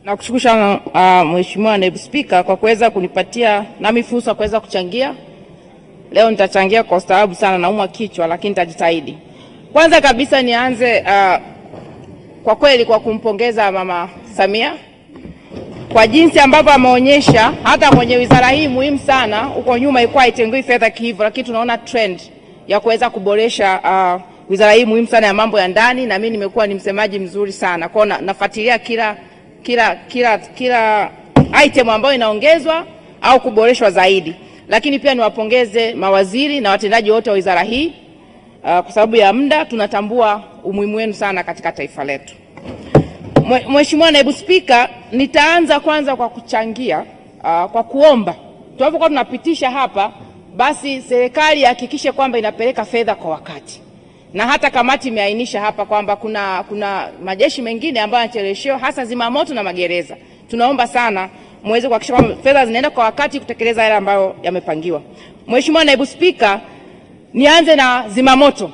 Nakushukuru sana Mheshimiwa Naibu Spika kwa kuweza kunipatia nami fursa kuweza kuchangia. Leo nitachangia kwa ustaarabu sana, naumwa kichwa lakini nitajitahidi. Kwanza kabisa nianze kwa kweli kwa kumpongeza Mama Samia kwa jinsi ambavyo ameonyesha hata kwenye wizara hii muhimu sana. Huko nyuma ilikuwa haitengui fedha hivyo, lakini tunaona trend ya kuweza kuboresha wizara hii muhimu sana ya mambo ya ndani, na mimi nimekuwa ni msemaji mzuri sana. Kwa nafuatilia kila item ambayo inaongezwa au kuboreshwa zaidi. Lakini pia niwapongeze mawaziri na watendaji wote wa wizara hii kwa sababu ya muda tunatambua umuhimu wenu sana katika taifa letu. Mheshimiwa Naibu Spika, nitaanza kwanza kwa kuchangia kwa kuomba tunapokuwa tunapitisha hapa, basi serikali ihakikishe kwamba inapeleka fedha kwa wakati. Na hata kamati imeainisha hapa kwamba kuna majeshi mengine ambayo yanacheleweshwa, hasa zimamoto na magereza. Tunaomba sana muweze kuhakikisha kwamba fedha zinaenda kwa wakati kutekeleza yale ambayo yamepangiwa. Mheshimiwa Naibu Spika, nianze na zimamoto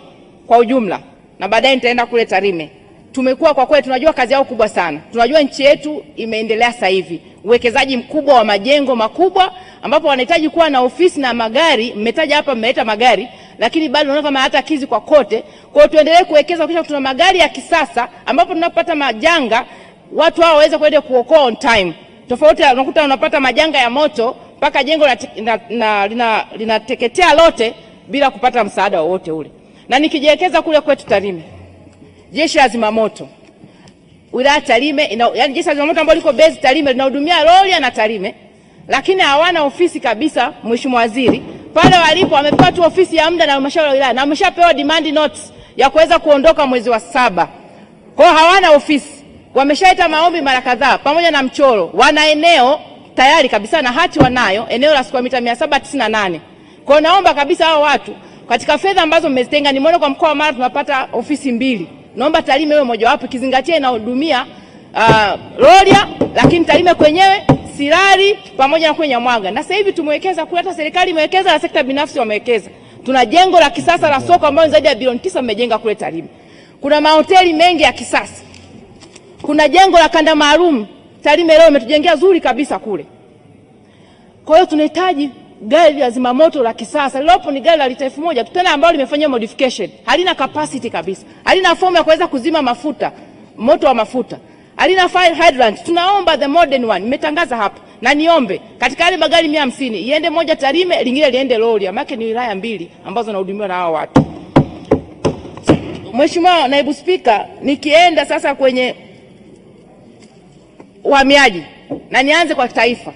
kwa ujumla na baadaye nitaenda kule Tarime. Tumekuwa kwa kweli tunajua kazi yao kubwa sana. Tunajua nchi yetu imeendelea sasa hivi. Uwekezaji mkubwa wa majengo makubwa ambapo wanahitaji kuwa na ofisi na magari. Mmetaja hapa mmeleta magari, lakini bado unaona kama hata kizi kwa kote. Kwa hiyo tuendelee kuwekeza kisha tuna magari ya kisasa ambapo tunapata majanga watu hao waweze kwenda kuokoa on time. Tofauti unakuta unapata majanga ya moto mpaka jengo linateketea lote bila kupata msaada wowote ule. Na nikijielekeza kule kwetu Tarime, jeshi la zimamoto wilaya Tarime yani jeshi la zimamoto ambalo liko base Tarime linahudumia Rorya na Tarime, lakini hawana ofisi kabisa. Mheshimiwa Waziri, pale walipo wamepewa tu ofisi ya muda na halmashauri ya wilaya na wameshapewa demand notes ya kuweza kuondoka mwezi wa 7. Kwa hiyo hawana ofisi. Wameshaita maombi mara kadhaa pamoja na mchoro. Wana eneo tayari kabisa na hati wanayo, eneo la square mita 798. Kwa hiyo naomba kabisa hao watu katika fedha ambazo mmezitenga, nimeona kwa mkoa wa Mara tunapata ofisi 2. Naomba Tarime iwe moja wapo, kizingatia inahudumia Rorya, lakini Tarime kwenyewe Sirari pamoja na kwenye Nyamwaga. Na sasa hivi tumewekeza kule, hata serikali imewekeza na sekta binafsi wamewekeza. Tuna jengo la kisasa la soko ambalo zaidi ya bilioni 9 mmejenga kule Tarime. Kuna mahoteli mengi ya kisasa. Kuna jengo la kanda maalum Tarime leo umetujengea zuri kabisa kule. Kwa hiyo tunahitaji gari la zimamoto la kisasa. Lilopo ni gari la lita 1000 tena ambalo limefanywa modification. Halina capacity kabisa. Halina fomu ya kuweza kuzima mafuta, moto wa mafuta. Halina fire hydrant. Tunaomba the modern one. Nimetangaza hapa. Na niombe katika yale magari 150 iende moja Tarime, lingine liende Rorya. Maana ni wilaya 2 ambazo zinahudumiwa na hao watu. Mheshimiwa Naibu Spika, nikienda sasa kwenye uhamiaji na nianze kwa taifa.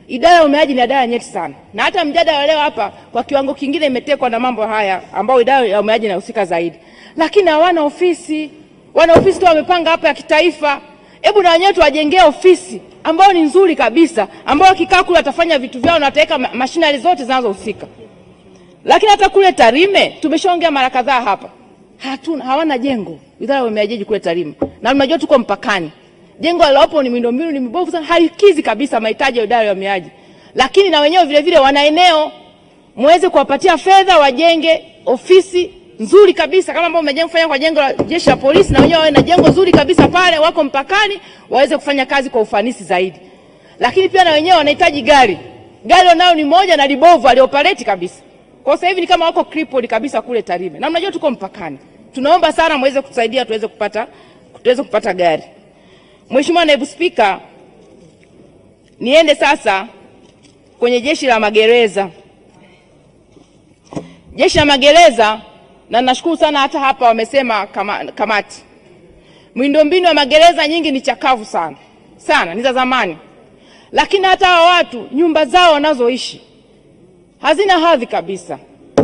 Idara ya uhamiaji ni idara nyeti sana. Na hata mjadala leo hapa kwa kiwango kingine imetekwa na mambo haya ambao idara ya uhamiaji inahusika zaidi. Lakini hawana ofisi. Wana ofisi tu wamepanga hapa ya kitaifa. Hebu na wenyewe tuwajengee ofisi ambao ni nzuri kabisa, ambao kikaa kule atafanya vitu vyao na ataweka machinery zote zinazohusika. Lakini hata kule Tarime tumeshaongea mara kadhaa hapa. Hawana jengo. Idara ya uhamiaji kule Tarime. Na mnajua tuko mpakani. Jengo lilopo ni miundombinu ni mibovu sana, haikizi kabisa mahitaji ya idara ya uhamiaji. Lakini na wenyewe vile vile wana eneo, muweze kuwapatia fedha wajenge ofisi nzuri kabisa kama ambao mmejenga kufanya kwa jengo la jeshi la polisi, na wenyewe wawe na jengo nzuri kabisa pale, wako mpakani, waweze kufanya kazi kwa ufanisi zaidi. Lakini pia na wenyewe wanahitaji gari. Gari nao ni moja na libovu alioperate kabisa. Kwa sasa hivi ni kama wako crippled kabisa kule Tarime. Na mnajua tuko mpakani. Tunaomba sana muweze kutusaidia tuweze kupata gari. Mheshimiwa Naibu Spika, niende sasa kwenye jeshi la magereza. Jeshi la magereza, na nashukuru sana hata hapa wamesema kamati. Miundombinu ya magereza nyingi ni chakavu sana. Sana, ni za zamani. Lakini hata hao watu nyumba zao wanazoishi hazina hadhi kabisa.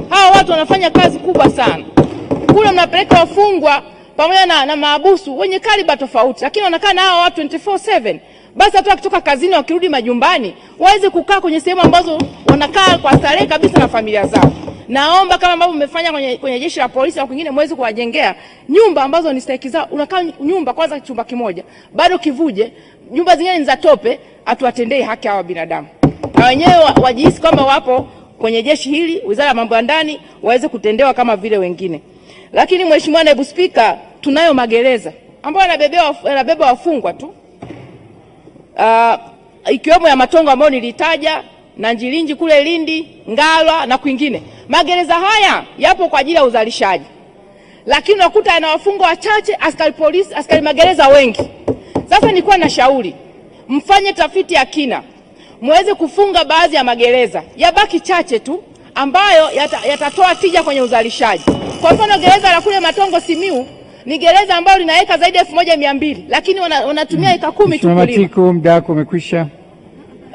Hao watu wanafanya kazi kubwa sana. Kule mnapeleka wafungwa pamoja na maabusu wenye kaliba tofauti, lakini wanakaa na hao watu 24/7. Basi hata wakitoka kazini wakirudi majumbani waweze kukaa kwenye sehemu ambazo wanakaa kwa starehe kabisa na familia zao. Naomba kama ambavyo mmefanya kwenye jeshi la polisi na kwingine muweze kuwajengea nyumba ambazo ni stahiki zao. Unakaa nyumba kwanza chumba kimoja, bado kivuje, nyumba zingine ni za tope, atuwatendee haki hawa binadamu. Na wenyewe wajihisi kama wapo kwenye jeshi hili, Wizara ya Mambo ya Ndani, waweze kutendewa kama vile wengine. Lakini Mheshimiwa Naibu Spika, tunayo magereza ambayo yanabeba wafungwa tu. ikiwemo ya Matongo ambayo nilitaja na Njilinji kule Lindi, Ngalwa na kwingine. Magereza haya yapo kwa ajili ya uzalishaji, lakini unakuta yana wafungwa wachache, askari polisi, askari magereza wengi. Sasa nilikuwa na shauri mfanye tafiti ya kina, muweze kufunga baadhi ya magereza, yabaki chache tu ambayo yatatoa tija kwenye uzalishaji. Kwa mfano gereza la kule Matongo Simiu ni gereza ambalo lina eka zaidi ya 1200, lakini wanatumia eka 10 tu. Mheshimiwa Matiko, muda wako umekwisha.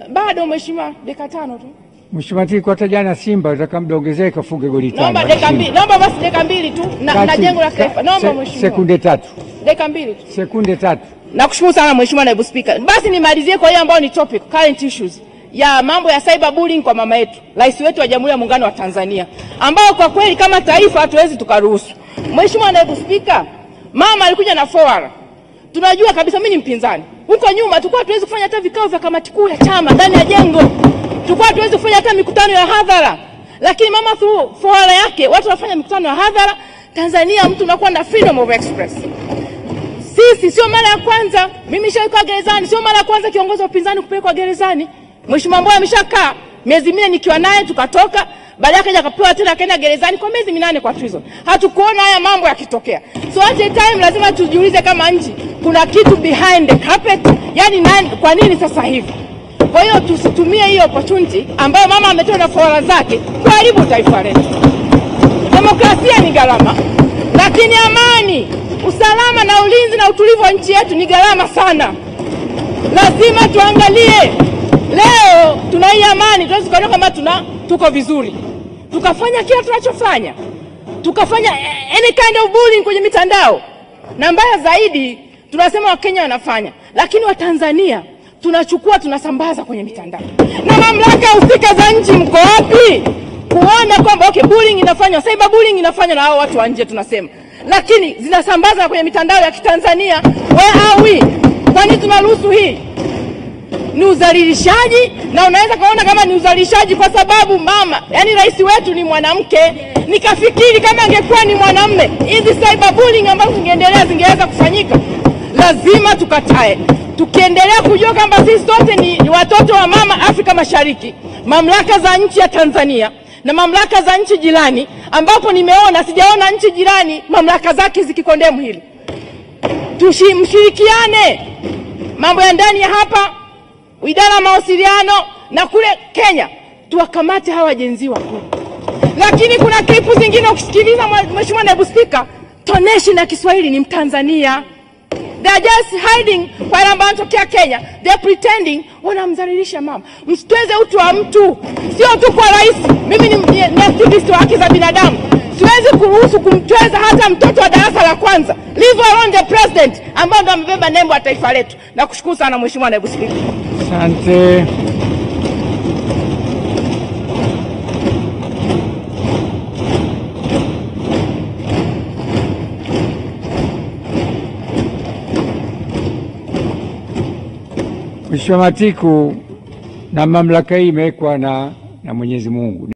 Bado Mheshimiwa, dakika 5 tu. Mheshimiwa Matiko, hata jana Simba nataka muda ongezeke afunge goli 5. Naomba dakika 2. Naomba basi dakika 2 tu na jengo la taifa. Naomba Mheshimiwa. Sekunde 3. Dakika 2 tu. Sekunde 3. Nakushukuru sana Mheshimiwa Naibu Speaker. Basi nimalizie kwa hiyo ambayo ni topic current issues ya mambo ya cyberbullying kwa mama yetu, rais wetu wa Jamhuri ya Muungano wa Tanzania, ambao kwa kweli kama taifa hatuwezi tukaruhusu. Mheshimiwa Naibu Speaker, mama alikuja na fora. Tunajua kabisa mimi ni mpinzani. Huko nyuma tulikuwa tuwezi kufanya hata vikao vya kamati kuu ya chama ndani ya jengo. Tulikuwa tuwezi kufanya hata mikutano ya hadhara. Lakini mama through fora yake watu wanafanya mikutano ya hadhara. Tanzania mtu unakuwa na freedom of express. Sisi sio mara ya kwanza, mimi nishaikuwa gerezani, sio mara ya kwanza kiongozi wa upinzani kupelekwa gerezani. Mheshimiwa Mbowe ameshakaa miezi 4 nikiwa naye tukatoka, baadaye akaja akapewa tena akaenda gerezani kwa miezi 8 kwa treason. Hatukuona haya mambo yakitokea. So at a time lazima tujiulize kama nchi kuna kitu behind the carpet, yani kwa nini sasa hivi? Kwa hiyo tusitumie hiyo opportunity ambayo mama ametoa na fora zake kuharibu taifa letu. Demokrasia ni gharama, lakini amani, usalama na ulinzi na utulivu wa nchi yetu ni gharama sana. Lazima tuangalie leo tuna hii amani, tuwezi kuona kama tuko vizuri. Tukafanya kila tunachofanya. Tukafanya any kind of bullying kwenye mitandao. Na mbaya zaidi tunasema Wakenya wanafanya, lakini Watanzania tunachukua tunasambaza kwenye mitandao. Na mamlaka husika za nchi mko wapi? Kuona kwamba okay, bullying inafanywa, cyberbullying inafanywa na hao watu wa nje tunasema. Lakini zinasambaza kwenye mitandao ya Kitanzania. Where are we? Kwani tunaruhusu hii? Ni uzalishaji, na unaweza kaona kama ni uzalishaji kwa sababu mama, yani rais wetu ni mwanamke. Nikafikiri kama angekuwa ni mwanamume, hizi cyberbullying ambazo zingeweza kufanyika. Lazima tukatae. Tukiendelea kujua kwamba sisi sote ni watoto wa mama Afrika Mashariki, mamlaka za nchi ya Tanzania na mamlaka za nchi jirani, ambapo sijaona nchi jirani mamlaka zake zikikondemu hili. Mshirikiane mambo ya ndani ya hapa, idara ya mawasiliano na kule Kenya, tuwakamate hawa wajenzi wakuu. Lakini kuna klipu zingine ukisikiliza Mheshimiwa Naibu Speaker, toneshi na Kiswahili ni Mtanzania. They are just hiding wale ambao wanatokea Kenya. They are pretending wanamdhalilisha mama. Msitweze utu wa mtu. Sio tu kwa rais. Mimi ni activist wa haki za binadamu. Siwezi kuruhusu kumtweza hata mtoto wa darasa la kwanza. Leave alone the president ambao ndo amebeba nembo ya taifa letu. Nakushukuru sana Mheshimiwa Naibu Speaker. Asante. Mheshimiwa Matiko, na mamlaka hii imewekwa na Mwenyezi Mungu.